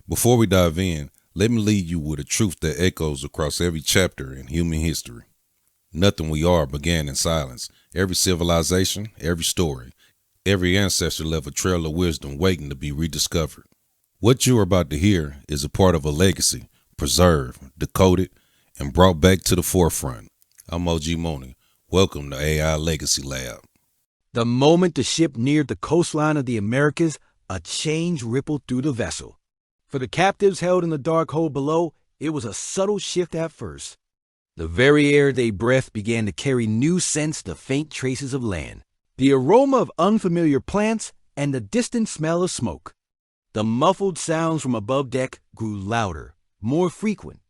Before we dive in, let me leave you with a truth that echoes across every chapter in human history. Nothing we are began in silence. Every civilization, every story, every ancestor left a trail of wisdom waiting to be rediscovered. What you are about to hear is a part of a legacy, preserved, decoded, and brought back to the forefront. I'm OG Mooney. Welcome to AI Legacy Lab. The moment the ship neared the coastline of the Americas, a change rippled through the vessel. For the captives held in the dark hold below, it was a subtle shift at first. The very air they breathed began to carry new scents, the faint traces of land, the aroma of unfamiliar plants, and the distant smell of smoke. The muffled sounds from above deck grew louder, more frequent.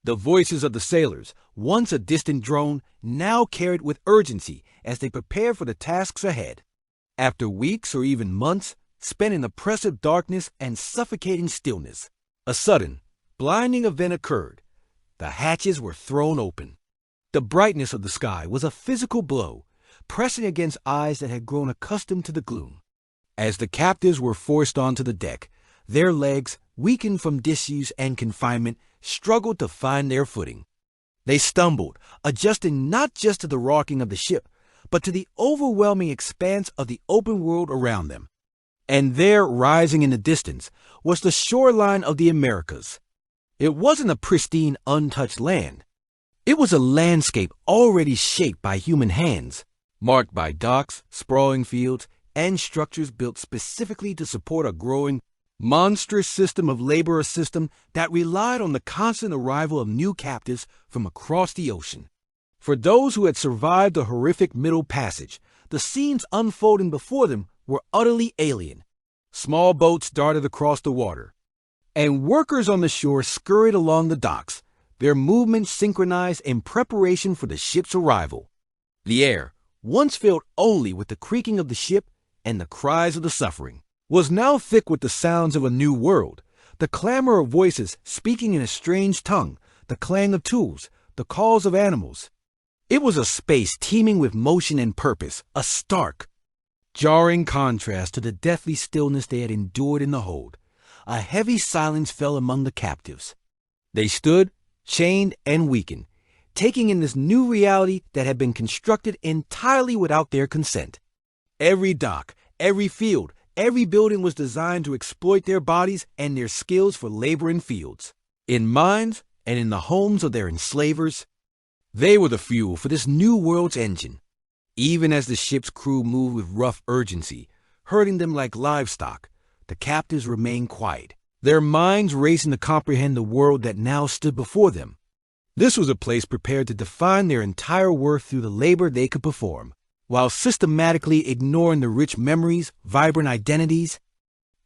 The voices of the sailors, once a distant drone, now carried with urgency as they prepared for the tasks ahead. After weeks or even months spent in oppressive darkness and suffocating stillness, a sudden, blinding event occurred. The hatches were thrown open. The brightness of the sky was a physical blow, pressing against eyes that had grown accustomed to the gloom. As the captives were forced onto the deck, their legs, weakened from disuse and confinement, struggled to find their footing. They stumbled, adjusting not just to the rocking of the ship, but to the overwhelming expanse of the open world around them. And there, rising in the distance, was the shoreline of the Americas. It wasn't a pristine, untouched land. It was a landscape already shaped by human hands, marked by docks, sprawling fields, and structures built specifically to support a growing, monstrous system of labor, a system that relied on the constant arrival of new captives from across the ocean. For those who had survived the horrific Middle Passage, the scenes unfolding before them were utterly alien. Small boats darted across the water, and workers on the shore scurried along the docks, their movements synchronized in preparation for the ship's arrival. The air, once filled only with the creaking of the ship and the cries of the suffering, was now thick with the sounds of a new world, the clamor of voices speaking in a strange tongue, the clang of tools, the calls of animals. It was a space teeming with motion and purpose, a stark, jarring contrast to the deathly stillness they had endured in the hold. A heavy silence fell among the captives. They stood, chained and weakened, taking in this new reality that had been constructed entirely without their consent. Every dock, every field, every building was designed to exploit their bodies and their skills for labor in fields, in mines, and in the homes of their enslavers. They were the fuel for this new world's engine. Even as the ship's crew moved with rough urgency, herding them like livestock, the captives remained quiet, their minds racing to comprehend the world that now stood before them. This was a place prepared to define their entire worth through the labor they could perform, while systematically ignoring the rich memories, vibrant identities,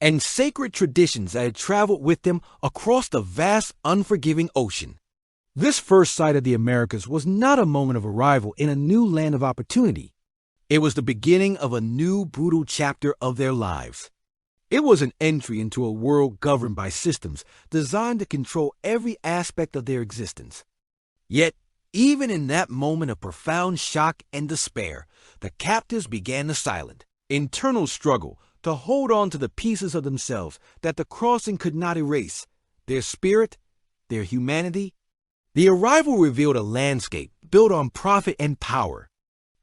and sacred traditions that had traveled with them across the vast, unforgiving ocean. This first sight of the Americas was not a moment of arrival in a new land of opportunity. It was the beginning of a new, brutal chapter of their lives. It was an entry into a world governed by systems designed to control every aspect of their existence. Yet, even in that moment of profound shock and despair, the captives began the silent, internal struggle to hold on to the pieces of themselves that the crossing could not erase, their spirit, their humanity. The arrival revealed a landscape built on profit and power,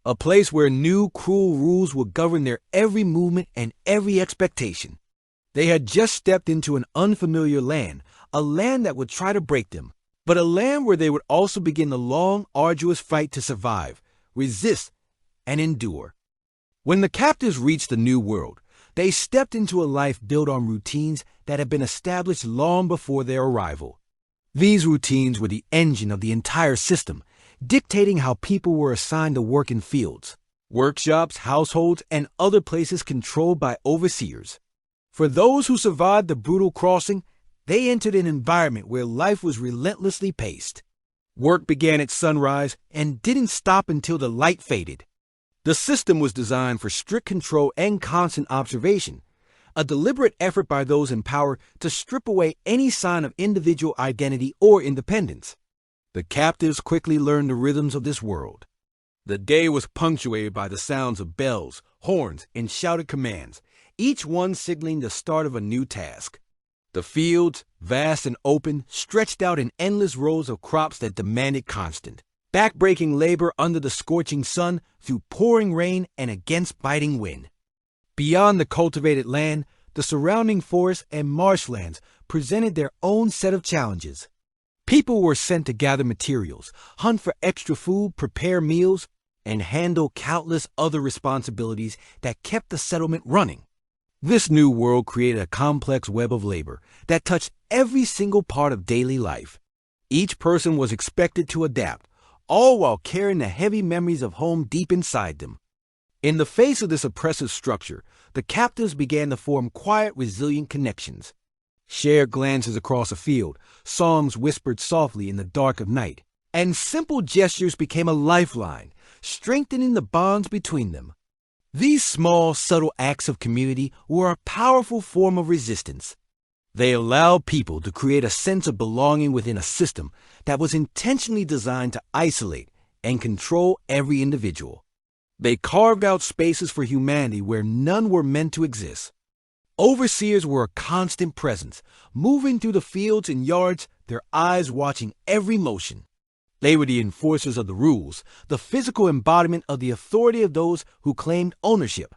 a place where new, cruel rules would govern their every movement and every expectation. They had just stepped into an unfamiliar land, a land that would try to break them, but a land where they would also begin the long, arduous fight to survive, resist, and endure. When the captives reached the new world, they stepped into a life built on routines that had been established long before their arrival. These routines were the engine of the entire system, dictating how people were assigned to work in fields, workshops, households, and other places controlled by overseers. For those who survived the brutal crossing, they entered an environment where life was relentlessly paced. Work began at sunrise and didn't stop until the light faded. The system was designed for strict control and constant observation, a deliberate effort by those in power to strip away any sign of individual identity or independence. The captives quickly learned the rhythms of this world. The day was punctuated by the sounds of bells, horns, and shouted commands, each one signaling the start of a new task. The fields, vast and open, stretched out in endless rows of crops that demanded constant, back-breaking labor under the scorching sun, through pouring rain and against biting wind. Beyond the cultivated land, the surrounding forests and marshlands presented their own set of challenges. People were sent to gather materials, hunt for extra food, prepare meals, and handle countless other responsibilities that kept the settlement running. This new world created a complex web of labor that touched every single part of daily life. Each person was expected to adapt, all while carrying the heavy memories of home deep inside them. In the face of this oppressive structure, the captives began to form quiet, resilient connections. Shared glances across a field, songs whispered softly in the dark of night, and simple gestures became a lifeline, strengthening the bonds between them. These small, subtle acts of community were a powerful form of resistance. They allowed people to create a sense of belonging within a system that was intentionally designed to isolate and control every individual. They carved out spaces for humanity where none were meant to exist. Overseers were a constant presence, moving through the fields and yards, their eyes watching every motion. They were the enforcers of the rules, the physical embodiment of the authority of those who claimed ownership.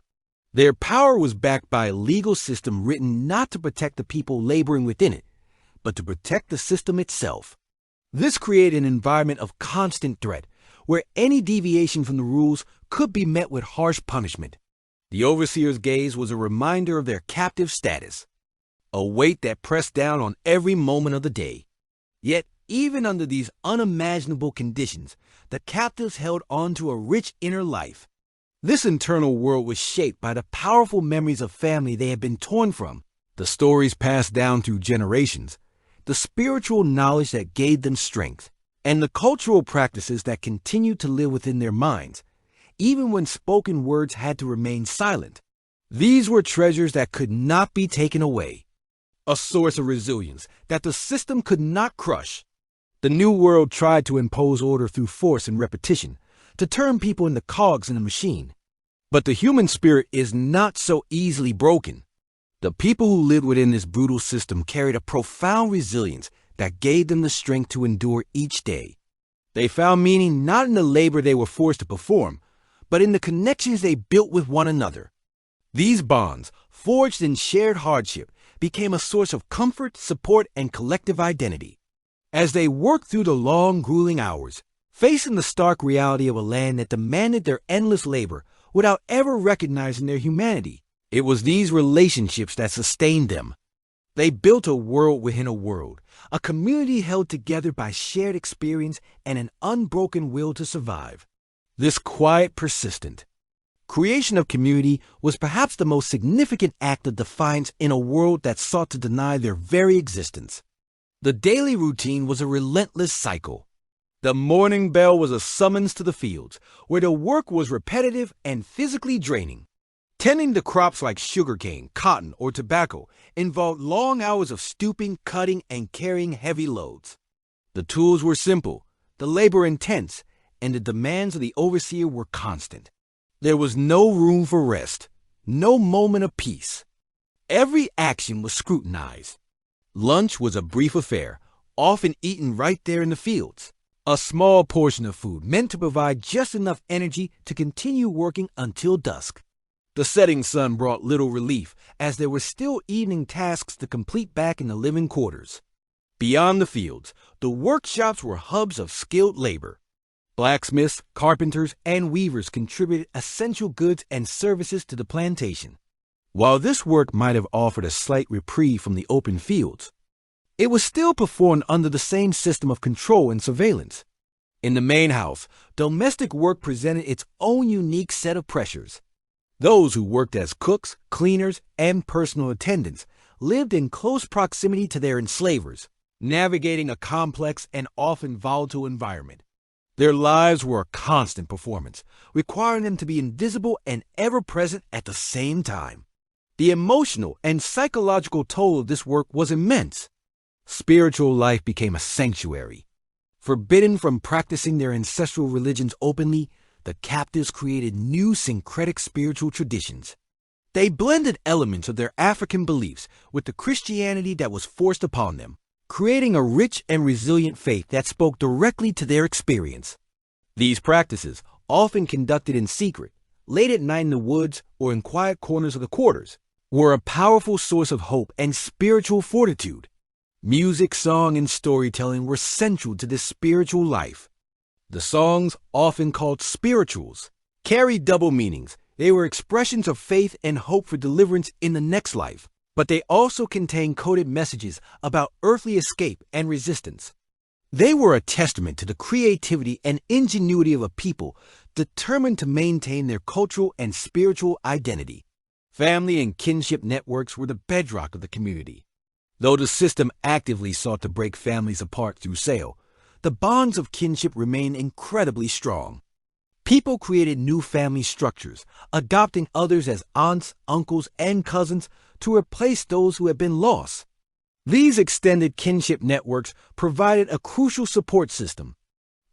Their power was backed by a legal system written not to protect the people laboring within it, but to protect the system itself. This created an environment of constant threat, where any deviation from the rules could be met with harsh punishment. The overseer's gaze was a reminder of their captive status, a weight that pressed down on every moment of the day. Yet, even under these unimaginable conditions, the captives held on to a rich inner life. This internal world was shaped by the powerful memories of family they had been torn from, the stories passed down through generations, the spiritual knowledge that gave them strength, and the cultural practices that continued to live within their minds, even when spoken words had to remain silent. These were treasures that could not be taken away, a source of resilience that the system could not crush. The New World tried to impose order through force and repetition, to turn people into cogs in a machine. But the human spirit is not so easily broken. The people who lived within this brutal system carried a profound resilience that gave them the strength to endure each day. They found meaning not in the labor they were forced to perform, but in the connections they built with one another. These bonds, forged in shared hardship, became a source of comfort, support, and collective identity. As they worked through the long, grueling hours, facing the stark reality of a land that demanded their endless labor without ever recognizing their humanity, it was these relationships that sustained them. They built a world within a world, a community held together by shared experience and an unbroken will to survive. This quiet, persistent creation of community was perhaps the most significant act of defiance in a world that sought to deny their very existence. The daily routine was a relentless cycle. The morning bell was a summons to the fields, where the work was repetitive and physically draining. Tending to crops like sugarcane, cotton, or tobacco involved long hours of stooping, cutting, and carrying heavy loads. The tools were simple, the labor intense, and the demands of the overseer were constant. There was no room for rest, no moment of peace. Every action was scrutinized. Lunch was a brief affair, often eaten right there in the fields. A small portion of food meant to provide just enough energy to continue working until dusk. The setting sun brought little relief, as there were still evening tasks to complete back in the living quarters. Beyond the fields, the workshops were hubs of skilled labor. Blacksmiths, carpenters, and weavers contributed essential goods and services to the plantation. While this work might have offered a slight reprieve from the open fields, it was still performed under the same system of control and surveillance. In the main house, domestic work presented its own unique set of pressures. Those who worked as cooks, cleaners, and personal attendants lived in close proximity to their enslavers, navigating a complex and often volatile environment. Their lives were a constant performance, requiring them to be invisible and ever-present at the same time. The emotional and psychological toll of this work was immense. Spiritual life became a sanctuary. Forbidden from practicing their ancestral religions openly, the captives created new syncretic spiritual traditions. They blended elements of their African beliefs with the Christianity that was forced upon them, creating a rich and resilient faith that spoke directly to their experience. These practices, often conducted in secret, late at night in the woods or in quiet corners of the quarters, were a powerful source of hope and spiritual fortitude. Music, song, and storytelling were central to this spiritual life. The songs, often called spirituals, carried double meanings. They were expressions of faith and hope for deliverance in the next life, but they also contained coded messages about earthly escape and resistance. They were a testament to the creativity and ingenuity of a people determined to maintain their cultural and spiritual identity. Family and kinship networks were the bedrock of the community. Though the system actively sought to break families apart through sale, the bonds of kinship remained incredibly strong. People created new family structures, adopting others as aunts, uncles, and cousins to replace those who had been lost. These extended kinship networks provided a crucial support system.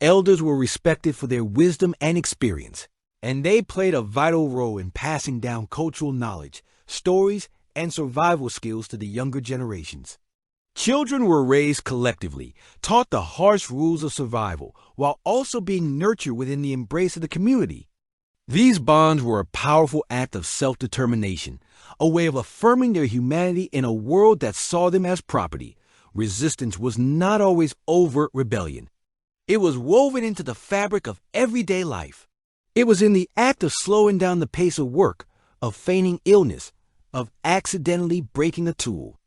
Elders were respected for their wisdom and experience, and they played a vital role in passing down cultural knowledge, stories, and survival skills to the younger generations. Children were raised collectively, taught the harsh rules of survival, while also being nurtured within the embrace of the community. These bonds were a powerful act of self-determination, a way of affirming their humanity in a world that saw them as property. Resistance was not always overt rebellion. It was woven into the fabric of everyday life. It was in the act of slowing down the pace of work, of feigning illness, of accidentally breaking a tool.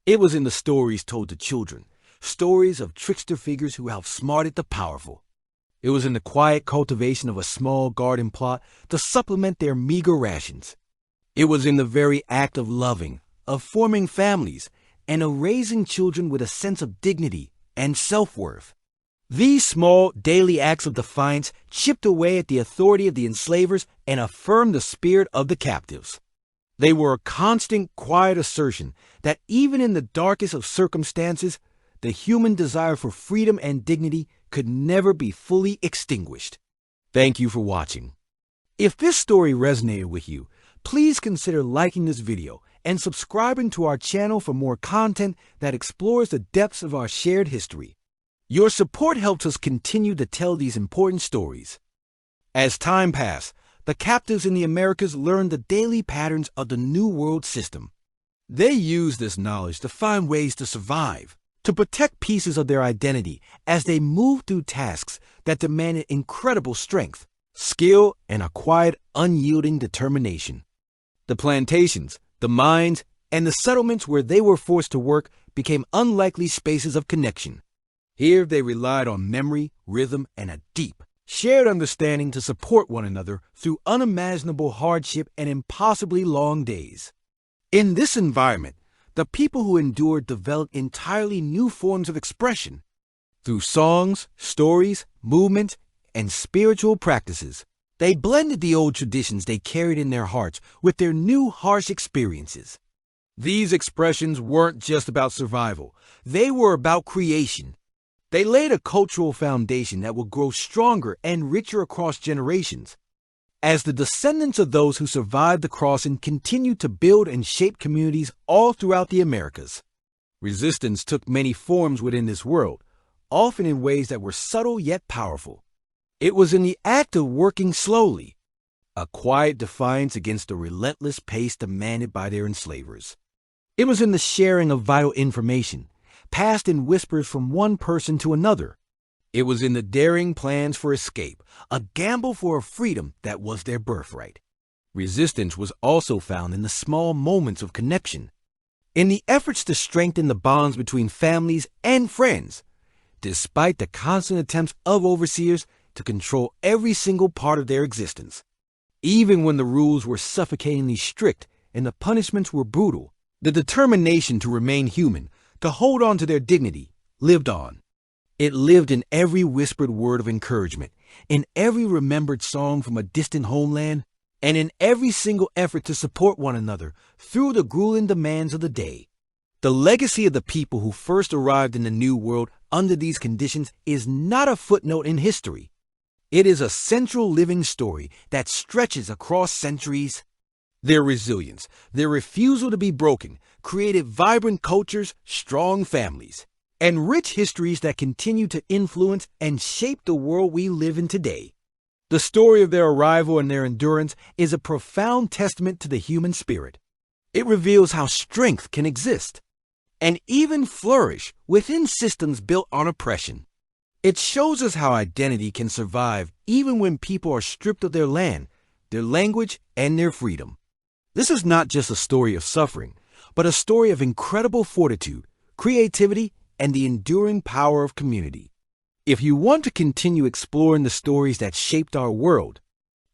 It was in the stories told to children, stories of trickster figures who outsmarted the powerful. It was in the quiet cultivation of a small garden plot to supplement their meager rations. It was in the very act of loving, of forming families, and of raising children with a sense of dignity and self-worth. These small, daily acts of defiance chipped away at the authority of the enslavers and affirmed the spirit of the captives. They were a constant, quiet assertion that even in the darkest of circumstances, the human desire for freedom and dignity could never be fully extinguished. Thank you for watching. If this story resonated with you, please consider liking this video and subscribing to our channel for more content that explores the depths of our shared history. Your support helps us continue to tell these important stories. As time passed, the captives in the Americas learned the daily patterns of the New World system. They used this knowledge to find ways to survive, to protect pieces of their identity as they moved through tasks that demanded incredible strength, skill, and a quiet, unyielding determination. The plantations, the mines, and the settlements where they were forced to work became unlikely spaces of connection. Here they relied on memory, rhythm, and a deep, shared understanding to support one another through unimaginable hardship and impossibly long days. In this environment, the people who endured developed entirely new forms of expression. Through songs, stories, movement, and spiritual practices, they blended the old traditions they carried in their hearts with their new harsh experiences. These expressions weren't just about survival, they were about creation. They laid a cultural foundation that will grow stronger and richer across generations. As the descendants of those who survived the crossing continued to build and shape communities all throughout the Americas. Resistance took many forms within this world, often in ways that were subtle yet powerful. It was in the act of working slowly, a quiet defiance against the relentless pace demanded by their enslavers. It was in the sharing of vital information, passed in whispers from one person to another. It was in the daring plans for escape, a gamble for a freedom that was their birthright. Resistance was also found in the small moments of connection, in the efforts to strengthen the bonds between families and friends, despite the constant attempts of overseers to control every single part of their existence. Even when the rules were suffocatingly strict and the punishments were brutal, the determination to remain human, to hold on to their dignity, lived on. It lived in every whispered word of encouragement, in every remembered song from a distant homeland, and in every single effort to support one another through the grueling demands of the day. The legacy of the people who first arrived in the New World under these conditions is not a footnote in history. It is a central living story that stretches across centuries. Their resilience, their refusal to be broken, created vibrant cultures, strong families, and rich histories that continue to influence and shape the world we live in today. The story of their arrival and their endurance is a profound testament to the human spirit. It reveals how strength can exist and even flourish within systems built on oppression. It shows us how identity can survive even when people are stripped of their land, their language, and their freedom. This is not just a story of suffering, but a story of incredible fortitude, creativity, and the enduring power of community. If you want to continue exploring the stories that shaped our world,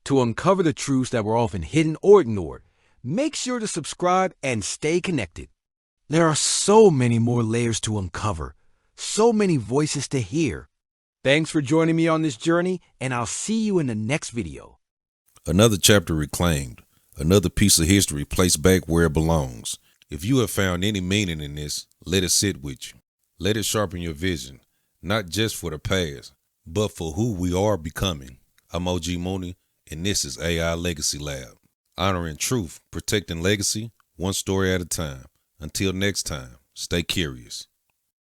to uncover the truths that were often hidden or ignored, make sure to subscribe and stay connected. There are so many more layers to uncover, so many voices to hear. Thanks for joining me on this journey, and I'll see you in the next video. Another chapter reclaimed, another piece of history placed back where it belongs. If you have found any meaning in this, let it sit with you. Let it sharpen your vision, not just for the past, but for who we are becoming. I'm OG Mooney, and this is AI Legacy Lab. Honoring truth, protecting legacy, one story at a time. Until next time, stay curious.